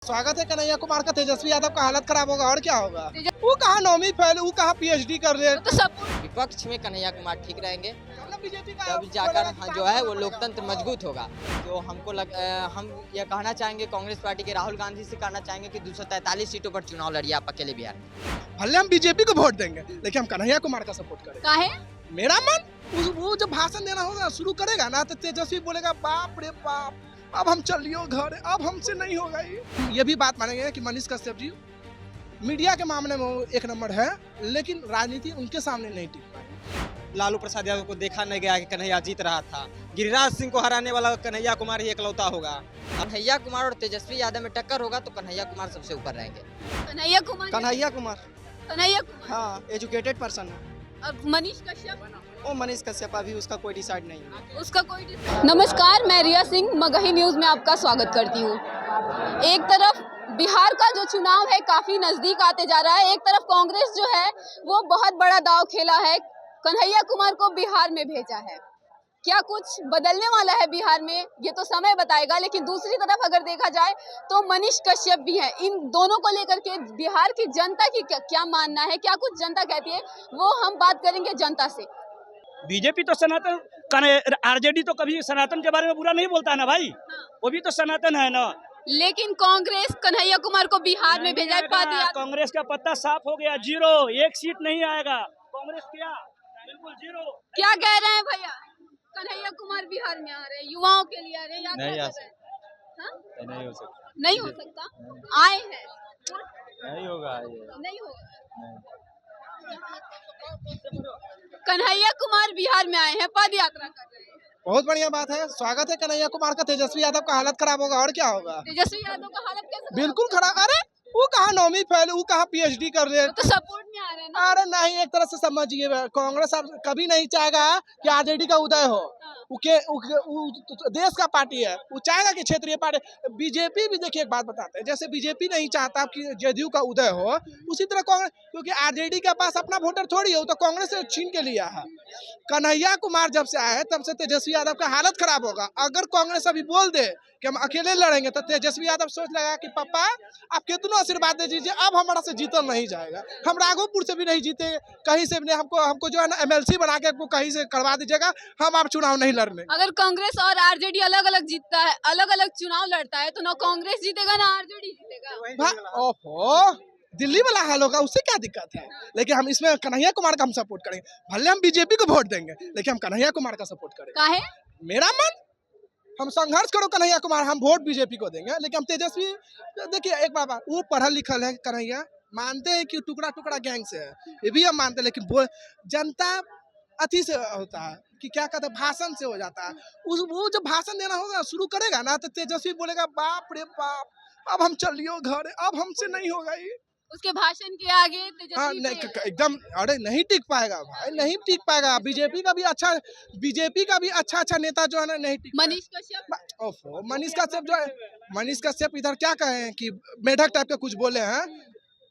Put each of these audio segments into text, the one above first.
स्वागत है कन्हैया कुमार का। तेजस्वी यादव का हालत खराब होगा और क्या होगा। वो कहाँ नौवीं फेल, वो कहाँ पीएचडी कर रहे हैं। तो सब विपक्ष में कन्हैया कुमार ठीक रहेंगे, बीजेपी का तब जाकर जो है वो लोकतंत्र मजबूत होगा। तो हम ये कहना चाहेंगे, कांग्रेस पार्टी के राहुल गांधी से कहना चाहेंगे कि 243 सीटों पर चुनाव लड़िए आप अकेले बिहार में। भले हम बीजेपी को वोट देंगे लेकिन हम कन्हैया कुमार का सपोर्ट करेंगे। काहे? मेरा मन वो जब भाषण देना होगा शुरू करेगा ना तो तेजस्वी बोलेगा बाप रे बाप अब हम चलियो घर, अब हमसे नहीं होगा। ये भी बात मानेंगे कि मनीष कश्यप जी मीडिया के मामले में वो एक नंबर है लेकिन राजनीति उनके सामने नहीं टिक पाई। लालू प्रसाद यादव को देखा नहीं गया कि कन्हैया जीत रहा था। गिरिराज सिंह को हराने वाला कन्हैया कुमार ही एकलौता होगा। कन्हैया कुमार और तेजस्वी यादव में टक्कर होगा तो कन्हैया कुमार सबसे ऊपर रहेंगे। कन्हैया कन्हैया कुमार हाँ, एजुकेटेड पर्सन है। और मनीष कश्यप, वो मनीष कश्यप अभी उसका कोई डिसाइड नहीं है। उसका कोई नमस्कार, मैं रिया सिंह मगही न्यूज में आपका स्वागत करती हूँ। एक तरफ बिहार का जो चुनाव है काफी नजदीक आते जा रहा है, एक तरफ कांग्रेस जो है वो बहुत बड़ा दांव खेला है, कन्हैया कुमार को बिहार में भेजा है। क्या कुछ बदलने वाला है बिहार में ये तो समय बताएगा, लेकिन दूसरी तरफ अगर देखा जाए तो मनीष कश्यप भी हैं। इन दोनों को लेकर के बिहार की जनता की क्या मानना है, क्या कुछ जनता कहती है, वो हम बात करेंगे जनता से। बीजेपी तो सनातन, आरजेडी तो कभी सनातन के बारे में बुरा नहीं बोलता है ना भाई, वो भी तो सनातन है ना। लेकिन कांग्रेस कन्हैया कुमार को बिहार में भेजा है। कांग्रेस का पत्ता साफ हो गया, 0, 1 सीट नहीं आएगा कांग्रेस। क्या बिल्कुल 0। क्या कह रहे हैं भैया? कन्हैया कुमार बिहार में आ रहे हैं, युवाओं के लिए आ रहे हैं, यात्रा कर रहे हैं। नहीं हो सकता। नहीं हो सकता। आए हैं, नहीं होगा नहीं होगा। कन्हैया कुमार बिहार में आए हैं, पद यात्रा कर रहे हैं। बहुत बढ़िया बात है, स्वागत है कन्हैया कुमार का। तेजस्वी यादव का हालत खराब होगा और क्या होगा। तेजस्वी यादव का हालत कैसा? बिल्कुल खराब। अरे वो कहाँ नौवीं फेल, वो कहाँ पीएचडी कर रहे हैं। तो सपोर्ट में आ रहे हैं ना। अरे नहीं, एक तरह से समझिए कांग्रेस अब कभी नहीं चाहेगा कि आरजेडी का उदय हो। देश का पार्टी है, वो चाहेगा कि क्षेत्रीय पार्टी। बीजेपी भी देखिए, एक बात बताते हैं, जैसे बीजेपी नहीं चाहता कि जेडीयू का उदय हो, उसी तरह कांग्रेस, क्योंकि आरजेडी के पास अपना वोटर थोड़ी है, वो तो कांग्रेस से छीन के लिया है। कन्हैया कुमार जब से आए तब से तेजस्वी यादव का हालत खराब होगा। अगर कांग्रेस अभी बोल दे कि हम अकेले लड़ेंगे तो तेजस्वी यादव सोच लगा कि पापा आप कितना आशीर्वाद दे दीजिए, अब हमारा से जीतल नहीं जाएगा। हम राघोपुर से भी नहीं जीते, कहीं से भी नहीं। हमको जो है ना एमएलसी बना के आपको कहीं से करवा दीजिएगा, हम आप चुनाव नहीं लड़ने। अगर कांग्रेस और आरजेडी अलग अलग जीतता है, अलग अलग चुनाव लड़ता है, तो ना कांग्रेस जीतेगा ना आरजेडी जीतेगा। ओहो, दिल्ली वाला हाल होगा, उससे क्या दिक्कत है। लेकिन हम इसमें कन्हैया कुमार का हम सपोर्ट करेंगे। भले हम बीजेपी को वोट देंगे लेकिन हम कन्हैया कुमार का सपोर्ट करेंगे। काहे? मेरा मन, हम संघर्ष करो कन्हैया कुमार, हम वोट बीजेपी को देंगे लेकिन हम तेजस्वी। देखिए एक बाबा, वो पढ़ा लिखल है कन्हैया, मानते हैं कि टुकड़ा टुकड़ा गैंग से है, ये भी हम मानते हैं, लेकिन जनता अति से होता है कि क्या कहते हैं, भाषण से हो जाता है। वो जब भाषण देना होगा शुरू करेगा ना तो तेजस्वी बोलेगा बाप रे बाप अब हम चलियो घर, अब हमसे नहीं होगा। ये उसके भाषण के आगे हाँ एकदम, अरे नहीं टिक पाएगा भाई, नहीं टिक पाएगा। बीजेपी का भी अच्छा नेता जो है ना नहीं टिक। मनीष कश्यप, ओफो, मनीष कश्यप जो है, मनीष कश्यप इधर क्या कहे कि मेढक टाइप के कुछ बोले हैं।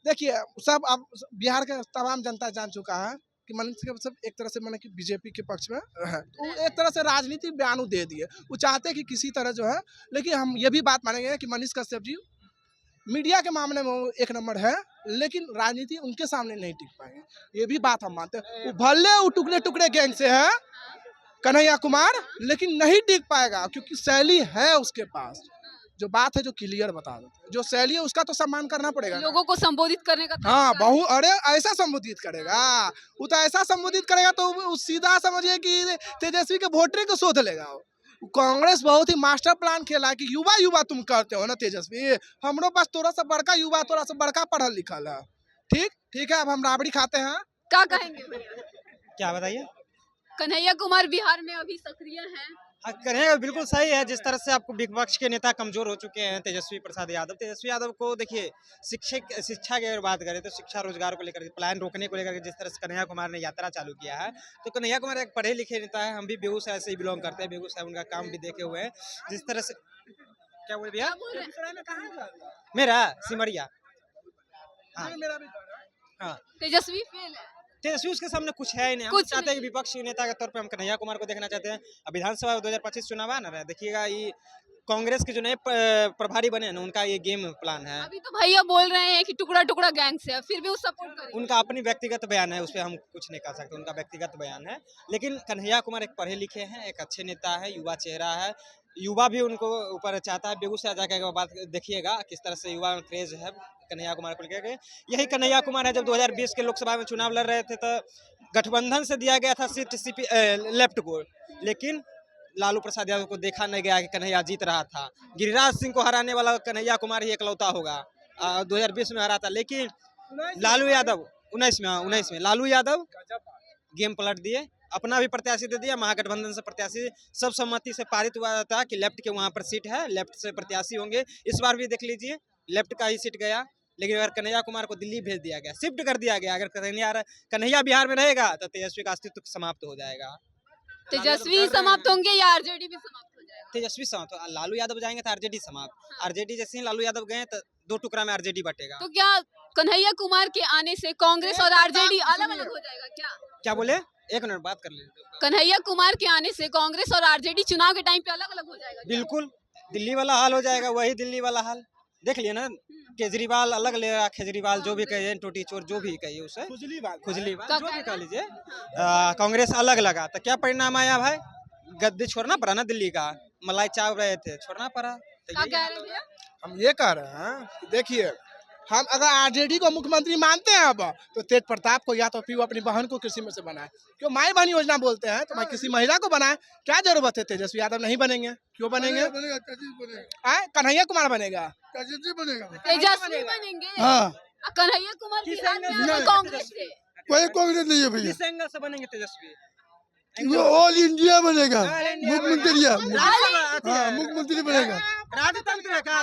देखिए सब अब बिहार के तमाम जनता जान चुका है कि मनीष कश्यप एक तरह से माने कि बीजेपी के पक्ष में है। वो एक तरह से राजनीतिक बयान दे दिए, वो चाहते हैं कि किसी तरह जो है। लेकिन हम ये भी बात मानेंगे कि मनीष कश्यप जी मीडिया के मामले में वो एक नंबर है लेकिन राजनीति उनके सामने नहीं टिक पाएंगे, ये भी बात हम मानते हैं। भले वो टुकड़े टुकड़े गैंग से है कन्हैया कुमार, लेकिन नहीं टिक पाएगा क्योंकि शैली है उसके पास। जो बात है जो क्लियर बता देते हैं, जो शैली है उसका तो सम्मान करना पड़ेगा। लोगों को संबोधित करने का हाँ बहु, अरे ऐसा संबोधित करेगा वो, तो ऐसा संबोधित करेगा तो सीधा समझिए कि तेजस्वी के वोटर को शोध लेगा। कांग्रेस बहुत ही मास्टर प्लान खेला है कि युवा तुम करते हो ना तेजस्वी, हमरो पास थोड़ा सा बड़का युवा, थोड़ा सा बड़का पढ़ल लिखल है। ठीक है, अब हम राबड़ी खाते हैं। क्या कहेंगे? क्या बताइए? कन्हैया कुमार बिहार में अभी सक्रिय हैं। हाँ, कन्हैया बिल्कुल सही है। जिस तरह से आपको विपक्ष के नेता कमजोर हो चुके हैं, तेजस्वी यादव को देखिए, शिक्षा की अगर बात करें तो शिक्षा रोजगार को लेकर, पलायन रोकने को लेकर जिस तरह से कन्हैया कुमार ने यात्रा चालू किया है, तो कन्हैया कुमार एक पढ़े लिखे नेता है। हम भी बेगूसराय से ही बिलोंग करते हैं, बेगूसराय उनका काम भी देखे हुए हैं। जिस तरह से क्या बोले भैया? मेरा सिमरिया। हाँ, तेजस्वी फेल है। तेजस्वी उसके सामने कुछ है ही नहीं। हम चाहते हैं कि विपक्ष के नेता के तौर पे हम कन्हैया कुमार को देखना चाहते हैं। अब विधानसभा 2025 चुनाव आ ना, देखिएगा ये कांग्रेस के जो नए प्रभारी बने हैं ना, उनका ये गेम प्लान है। अभी तो भैया बोल रहे हैं कि टुकड़ा टुकड़ा गैंग से है, फिर भी वो सपोर्ट करेंगे। उनका अपनी व्यक्तिगत बयान है, उस पर हम कुछ नहीं कर सकते, उनका व्यक्तिगत बयान है। लेकिन कन्हैया कुमार एक पढ़े लिखे हैं, एक अच्छे नेता है, युवा चेहरा है, युवा भी उनको ऊपर चाहता है। बेगूसराय जाकर बात देखिएगा किस तरह से युवा में क्रेज है कन्हैया कुमार को लेकर। यही कन्हैया कुमार है, जब 2020 के लोकसभा में चुनाव लड़ रहे थे तो गठबंधन से दिया गया था सीट लेफ्ट को, लेकिन लालू प्रसाद यादव को देखा नहीं गया कि कन्हैया जीत रहा था। गिरिराज सिंह को हराने वाला कन्हैया कुमार ही एकलौता होगा। 2020 में हरा था, लेकिन लालू यादव 19 में लालू यादव गेम पलट दिए, अपना भी प्रत्याशी दे दिया, महागठबंधन से प्रत्याशी सब सम्मति से पारित हुआ था कि लेफ्ट के वहाँ पर सीट है, लेफ्ट से प्रत्याशी होंगे। इस बार भी देख लीजिए लेफ्ट का ही सीट गया, लेकिन अगर कन्हैया कुमार को दिल्ली भेज दिया गया, शिफ्ट कर दिया गया। अगर कन्हैया बिहार में रहेगा तो तेजस्वी का अस्तित्व समाप्त हो जाएगा। तेजस्वी समाप्त होंगे या आरजेडी भी समाप्त हो जाएगा? तेजस्वी समाप्त, लालू यादव जाएंगे तो आरजेडी समाप्त। आरजेडी जैसे ही लालू यादव गए तो 2 टुकड़ा में आरजेडी बटेगा। तो क्या कन्हैया कुमार के आने से कांग्रेस और आरजेडी अलग अलग हो जाएगा क्या? क्या बोले? एक मिनट बात कर लेते। कन्हैया कुमार के आने से कांग्रेस और आरजेडी चुनाव के टाइम पे अलग अलग हो जाएगा क्या? बिल्कुल, दिल्ली वाला हाल हो जाएगा, वही दिल्ली वाला हाल देख लिया ना। केजरीवाल अलग ले रहा, केजरीवाल जो भी कहिए, टोटी चोर जो भी कहिए उसे, खुजलीवाल जो भी कह लीजिए, कांग्रेस अलग लगा तो क्या परिणाम आया भाई? गद्दी छोड़ना पड़ा ना दिल्ली का, मलाई चाव रहे थे, छोड़ना पड़ा। क्या कह रहे हैं भैया? हम ये कह रहे हैं कि देखिए, हम अगर आरजेडी को मुख्यमंत्री मानते हैं अब, तो तेज प्रताप को या तो फिर वो अपनी बहन को कृषि में से बनाए। क्यों माई बहन योजना बोलते हैं, तो भाई किसी महिला को बनाए। क्या जरूरत है? तेजस्वी यादव नहीं बनेंगे, क्यों बनेंगे? कन्हैया कुमार बनेगा, तेजस्वी बनेंगे। हाँ, कन्हैया कुमार बिहार में आ रहे कांग्रेस से। कोई कांग्रेस नहीं है भैया, किस एंगल से बनेंगे तेजस्वी? वो ऑल इंडिया बनेगा, मुख्यमंत्री। हाँ, मुख्यमंत्री बनेगा। राजतंत्र है का?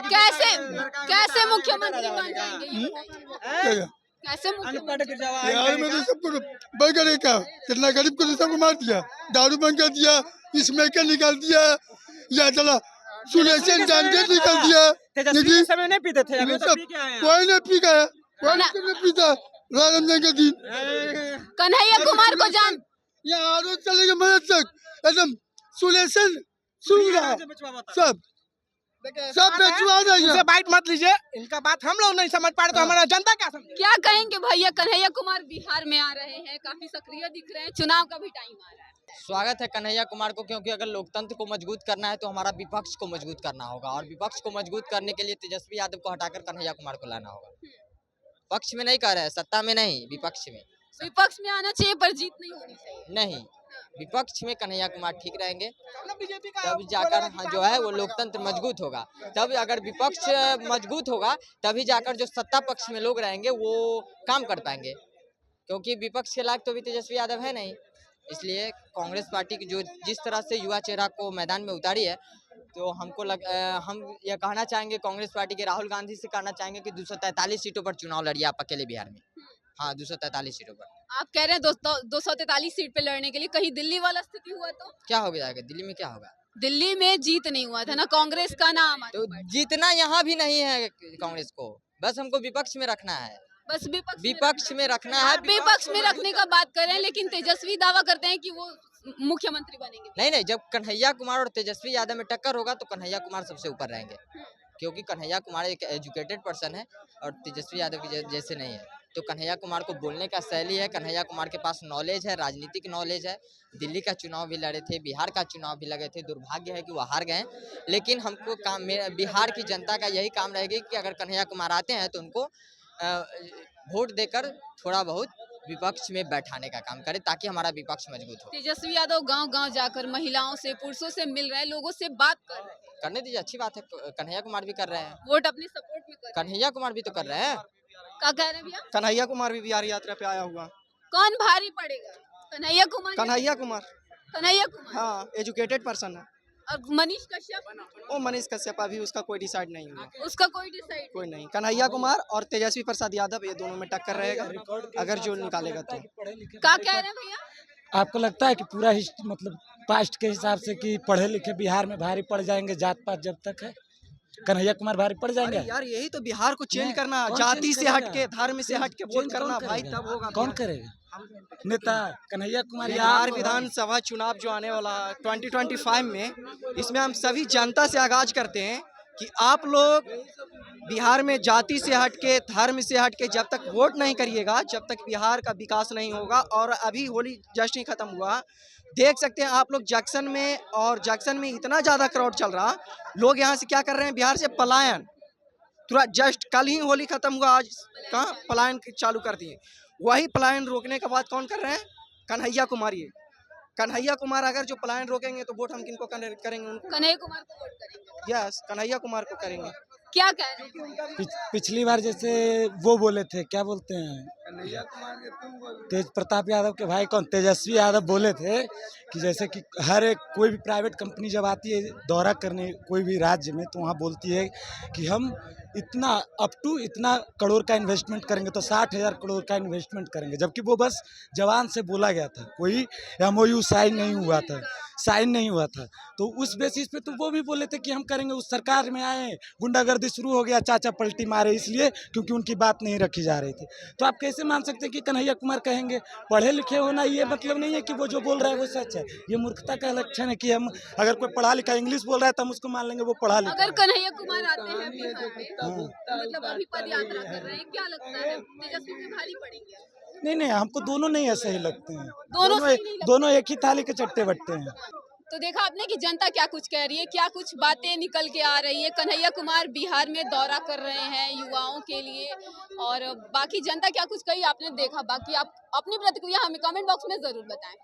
कैसे मुख्यमंत्री बन जाएंगे ये बताइए? कैसे मुख्यमंत्री? बिहार में तो सबको बर्गर का कितना गरीब को तो सबको मार दिया, दारू बंद कर दिया, स्मोकर निकाल दिया, या चला सुलेशन जानकर निकाल दिया। तेजस्वी समय नहीं पीते थे, अभी तो पी के आए हैं। कोई नहीं पी गया, कोई नहीं पीता। रमजान के दिन कन्हैया कुमार को जान यहाँ रोज चलेगा मदद तक, एकदम सुलेशन सुन रहा सब बेचवा देगा। इनसे बाइट मत लीजिए, इनका बात हम लोग नहीं समझ पा रहे तो हमारा जनता क्या समझे? क्या कहेंगे भैया? कन्हैया कुमार बिहार में आ रहे हैं, काफी सक्रिय दिख रहे हैं, चुनाव का भी टाइम आ रहा है। स्वागत है कन्हैया कुमार को, क्योंकि अगर लोकतंत्र को मजबूत करना है तो हमारा विपक्ष को मजबूत करना होगा, और विपक्ष को मजबूत करने के लिए तेजस्वी यादव को हटाकर कन्हैया कुमार को लाना होगा। पक्ष में नहीं कह रहे हैं, सत्ता में नहीं, विपक्ष में। विपक्ष में आना चाहिए पर जीत नहीं होनी चाहिए। नहीं, विपक्ष में कन्हैया कुमार ठीक रहेंगे, बीजेपी का तब जाकर जो है वो लोकतंत्र मजबूत होगा। तब अगर विपक्ष मजबूत होगा तभी जाकर जो सत्ता पक्ष में लोग रहेंगे वो काम कर पाएंगे, क्योंकि विपक्ष के लायक तो भी तेजस्वी यादव है नहीं। इसलिए कांग्रेस पार्टी की जो जिस तरह से युवा चेहरा को मैदान में उतारी है, तो हम ये कहना चाहेंगे कांग्रेस पार्टी के राहुल गांधी से कहना चाहेंगे कि 243 सीटों पर चुनाव लड़िए आप अकेले बिहार में। हाँ, 243 सीटों पर। आप कह रहे हैं 243 सीट पे लड़ने के लिए, कहीं दिल्ली वाला स्थिति हुआ तो क्या हो जाएगा? दिल्ली में क्या होगा? दिल्ली में जीत नहीं हुआ था ना कांग्रेस का, ना आम आदमी तो पार्टी। जीतना यहाँ भी नहीं है कांग्रेस को, बस हमको विपक्ष में रखना है, बस विपक्ष में रखना है। आप विपक्ष में रखने का बात कर रहे हैं, लेकिन तेजस्वी दावा करते हैं कि वो मुख्यमंत्री बनेंगे। नहीं, जब कन्हैया कुमार और तेजस्वी यादव में टक्कर होगा तो कन्हैया कुमार सबसे ऊपर रहेंगे, क्योंकि कन्हैया कुमार एक एजुकेटेड पर्सन है और तेजस्वी यादव के जैसे नहीं है। तो कन्हैया कुमार को बोलने का शैली है, कन्हैया कुमार के पास नॉलेज है, राजनीतिक नॉलेज है। दिल्ली का चुनाव भी लड़े थे, बिहार का चुनाव भी लगे थे, दुर्भाग्य है कि वो हार गए। लेकिन हमको बिहार की जनता का यही काम रहेगी कि अगर कन्हैया कुमार आते हैं तो उनको वोट देकर थोड़ा बहुत विपक्ष में बैठाने का काम करे, ताकि हमारा विपक्ष मजबूत हो। तेजस्वी यादव गांव-गांव जाकर महिलाओं से, पुरुषों से मिल रहे हैं, लोगों से बात कर रहे हैं। करने दीजिए, अच्छी बात है। कन्हैया कुमार भी कर रहे हैं, वोट अपने सपोर्ट में कर रहे हैं। कन्हैया कुमार भी तो कर रहे हैं। क्या कह रहे हैं भैया? कन्हैया कुमार भी बिहार यात्रा पे आया हुआ। कौन भारी पड़ेगा? कन्हैया कुमार। कन्हैया कुमार, हाँ, एजुकेटेड पर्सन है। और मनीष कश्यप? वो मनीष कश्यप अभी उसका कोई डिसाइड नहीं हुआ, उसका कोई डिसाइड कोई नहीं। कन्हैया कुमार और तेजस्वी प्रसाद यादव, ये दोनों में टक्कर रहेगा अगर जो निकालेगा तो। क्या कह रहे हैं भैया? आपको लगता है कि पूरा मतलब पास्ट के हिसाब से कि पढ़े लिखे बिहार में भारी पड़ जाएंगे जात पात जब तक है? कन्हैया कुमार भारी पड़ जाएंगे। यार यही तो बिहार को चेंज नहीं, करना, कौन जाति चेंज से हट करेगा? के, धर्म से हट के वोट चेंज कौन करना भाई, करेगा? तब होगा कौन बिहार। करेगा? नेता कन्हैया कुमार या बिहार आप? विधानसभा चुनाव जो आने वाला है 2025 में, इसमें हम सभी जनता से आगाज करते हैं कि आप लोग बिहार में जाति से हट के, धर्म से हट के जब तक वोट नहीं करिएगा, जब तक बिहार का विकास नहीं होगा। और अभी होली जस्ट ही खत्म हुआ, देख सकते हैं आप लोग जंक्शन में, और जंक्शन में इतना ज़्यादा क्राउड चल रहा, लोग यहाँ से क्या कर रहे हैं, बिहार से पलायन। तुरंत जस्ट कल ही होली खत्म हुआ, आज कहाँ पलायन चालू कर दिए। वही पलायन रोकने के बाद कौन कर रहे हैं, कन्हैया कुमार। ये कन्हैया कुमार अगर जो पलायन रोकेंगे तो वोट हम किनको करेंगे, उनको। कन्हैया कुमार को वोट करेंगे। यस, कन्हैया कुमार को करेंगे। क्या कह रहे हैं? पिछली बार जैसे वो बोले थे, क्या बोलते हैं, तेज प्रताप यादव के भाई कौन, तेजस्वी यादव बोले थे कि जैसे कि हर एक कोई भी प्राइवेट कंपनी जब आती है दौरा करने कोई भी राज्य में, तो वहाँ बोलती है कि हम इतना अप टू इतना करोड़ का इन्वेस्टमेंट करेंगे, तो 60,000 करोड़ का इन्वेस्टमेंट करेंगे। जबकि वो बस जवान से बोला गया था, कोई MOU साइन नहीं हुआ था। तो उस बेसिस पे तो वो भी बोले थे कि हम करेंगे। उस सरकार में आए, गुंडागर्दी शुरू हो गया, चाचा पलटी मारे, इसलिए क्योंकि उनकी बात नहीं रखी जा रही थी। तो आप कैसे मान सकते हैं कि कन्हैया कुमार कहेंगे? पढ़े लिखे होना ये मतलब नहीं है कि वो जो बोल रहा है वो सच है। ये मूर्खता का लक्षण है कि हम अगर कोई पढ़ा लिखा इंग्लिश बोल रहा है तो हम उसको मान लेंगे वो पढ़ा लिखा अगर है। कन्हैया कुमार आते हैं बिहार में, मतलब अभी पद यात्रा कर रहे हैं, क्या लगता है तेजस्वी पे भारी पड़ेंगे? नहीं, हमको दोनों नहीं ऐसे ही लगते हैं। दोनों सही नहीं लगते? दोनों एक ही थाली के चट्टे बट्टे हैं। तो देखा आपने कि जनता क्या कुछ कह रही है, क्या कुछ बातें निकल के आ रही है। कन्हैया कुमार बिहार में दौरा कर रहे हैं युवाओं के लिए, और बाकी जनता क्या कुछ कही आपने देखा। बाकी आप अपनी प्रतिक्रिया हमें कमेंट बॉक्स में जरूर बताएं।